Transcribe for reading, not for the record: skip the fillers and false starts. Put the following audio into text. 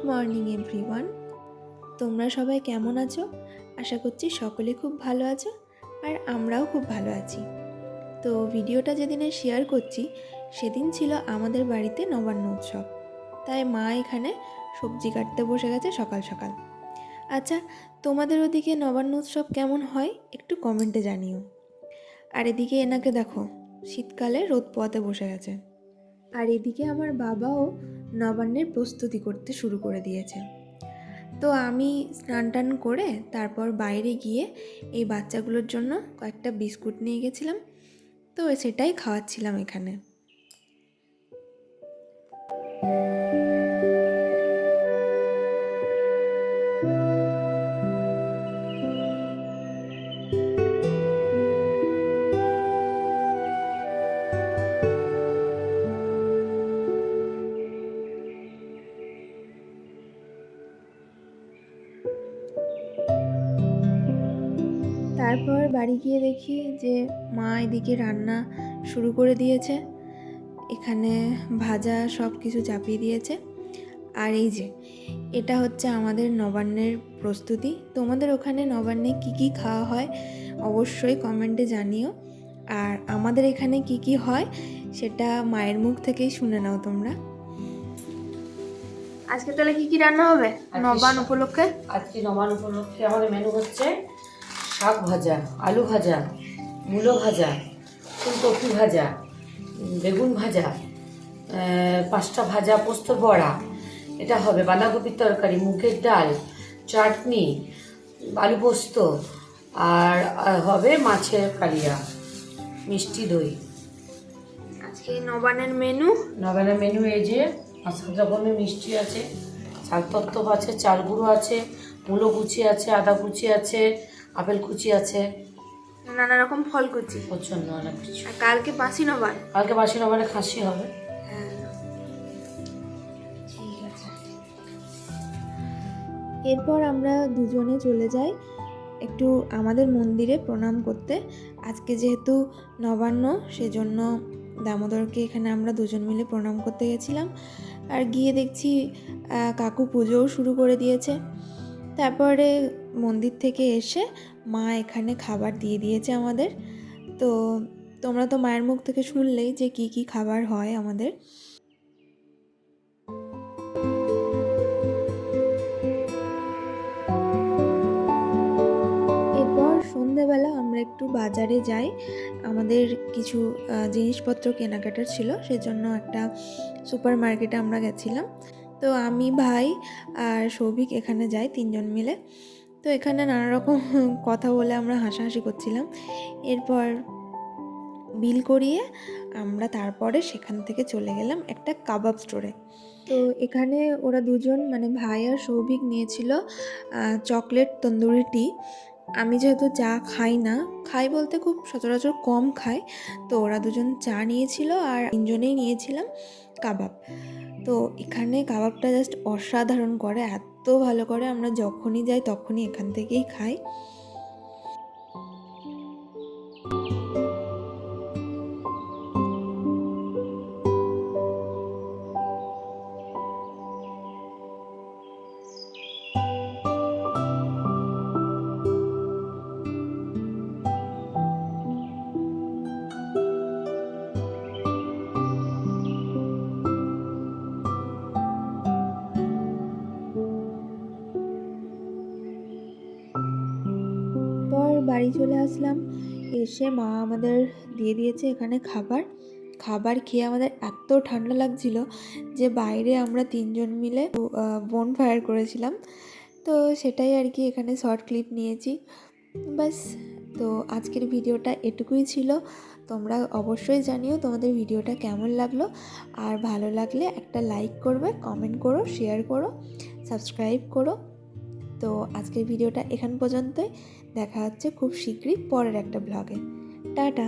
Morning everyone. তোমরা সবাই কেমন আছো? আশা করছি সকলে খুব ভালো আছো, আর আমরাও খুব ভালো আছি। তো ভিডিওটা যেদিনে শেয়ার করছি সেদিন ছিল আমাদের বাড়িতে নবান্ন উৎসব, তাই মা এখানে সবজি কাটতে বসে গেছে সকাল সকাল। আচ্ছা, তোমাদের ওদিকে নবান্ন উৎসব কেমন হয় একটু কমেন্টে জানিও। আর এদিকে এনাকে দেখো, শীতকালে রোদ পোয়াতে বসে গেছে। আর এদিকে আমার বাবাও নবান্নের প্রস্তুতি করতে শুরু করে দিয়েছে। তো আমি স্নান টান করে তারপর বাইরে গিয়ে এই বাচ্চাগুলোর জন্য কয়েকটা বিস্কুট নিয়ে গেছিলাম, তো সেটাই খাওয়াচ্ছিলাম এখানে। তারপর বাড়ি গিয়ে দেখি যে মা এদিকে রান্না শুরু করে দিয়েছে, এখানে ভাজা সব কিছু চাপিয়ে দিয়েছে। আর এই যে এটা হচ্ছে আমাদের নবান্নের প্রস্তুতি। তোমাদের ওখানে নবান্নে কি কি খাওয়া হয় অবশ্যই কমেন্টে জানিও, আর আমাদের এখানে কি কি হয় সেটা মায়ের মুখ থেকেই শুনে নাও তোমরা। আজকে তাহলে কি কি রান্না হবে নবান্ন উপলক্ষে? আজকে নবান্ন উপলক্ষে আমাদের মেনু হচ্ছে শাক ভাজা, আলু ভাজা, মূলো ভাজা, ফুলকপি ভাজা, বেগুন ভাজা, পাঁচটা ভাজা, পোস্ত বড়া, এটা হবে বাঁধাকপির তরকারি, মুগের ডাল, চাটনি, আলু পোস্ত, আর হবে মাছের কালিয়া, মিষ্টি দই। আজকে নবান্নের মেনু। নবান্নের মেনু এই যে 5 রকমের মিষ্টি আছে, চাল তত্ত্ব আছে, চাল গুঁড়ো আছে, মূলো কুচি আছে, আদা কুচি আছে, আপেল কুচি আছে, নানা রকম ফল কুচি, প্রচন্ড অনেক কিছু। আর কালকে বাসি নবান্ন। কালকে বাসি নবান্নে খাসি হবে। ঠিক আছে। এরপর আমরা দুজনে চলে যাই একটু আমাদের মন্দিরে প্রণাম করতে। আজকে যেহেতু নবান্ন, সেজন্য দামোদরকে এখানে আমরা দুজন মিলে প্রণাম করতে গেছিলাম। আর গিয়ে দেখছি কাকু পুজোও শুরু করে দিয়েছে। তারপরে মন্দির থেকে এসে মা এখানে খাবার দিয়ে দিয়েছে আমাদের। তো তোমরা তো মায়ের মুখ থেকে শুনলেই যে কি কি খাবার হয় আমাদের। এরপর সন্ধেবেলা আমরা একটু বাজারে যাই, আমাদের কিছু জিনিসপত্র কেনাকাটার ছিল, সেজন্য একটা সুপার মার্কেটে আমরা গেছিলাম। তো আমি, ভাই আর সৌভিক এখানে যাই, তিনজন মিলে। তো এখানে নানা রকম কথা বলে আমরা হাসাহাসি করছিলাম। এরপর বিল করিয়ে আমরা তারপরে সেখান থেকে চলে গেলাম একটা কাবাব স্টোরে। তো এখানে ওরা দুজন মানে ভাই আর সৌভিক নিয়েছিল চকলেট তন্দুরি টি। আমি যেহেতু চা খাই না, খাই বলতে খুব সচরাচর কম খাই, তো ওরা দুজন চা নিয়েছিল আর তিনজনেই নিয়েছিলাম কাবাব। তো এখানে কাবাবটা জাস্ট অসাধারণ করে, এত ভালো করে, আমরা যখনই যাই তখনই এখান থেকেই খাই। বাড়ি চলে আসলাম, এসে মা আমাদের দিয়ে দিয়েছে এখানে খাবার খেয়ে আমাদের এত ঠান্ডা লাগছিল যে বাইরে আমরা তিনজন মিলে বন ফায়ার করেছিলাম। তো সেটাই আর কি, এখানে শর্ট ক্লিপ নিয়েছি ব্যাস। তো আজকের ভিডিওটা এটুকুই ছিল। তোমরা অবশ্যই জানিও তোমাদের ভিডিওটা কেমন লাগলো, আর ভালো লাগলে একটা লাইক করবে, কমেন্ট করো, শেয়ার করো, সাবস্ক্রাইব করো। তো আজকের ভিডিওটা এখান পর্যন্তই, দেখা হচ্ছে খুব শীঘ্রই পরের একটা ব্লগে। টাটা।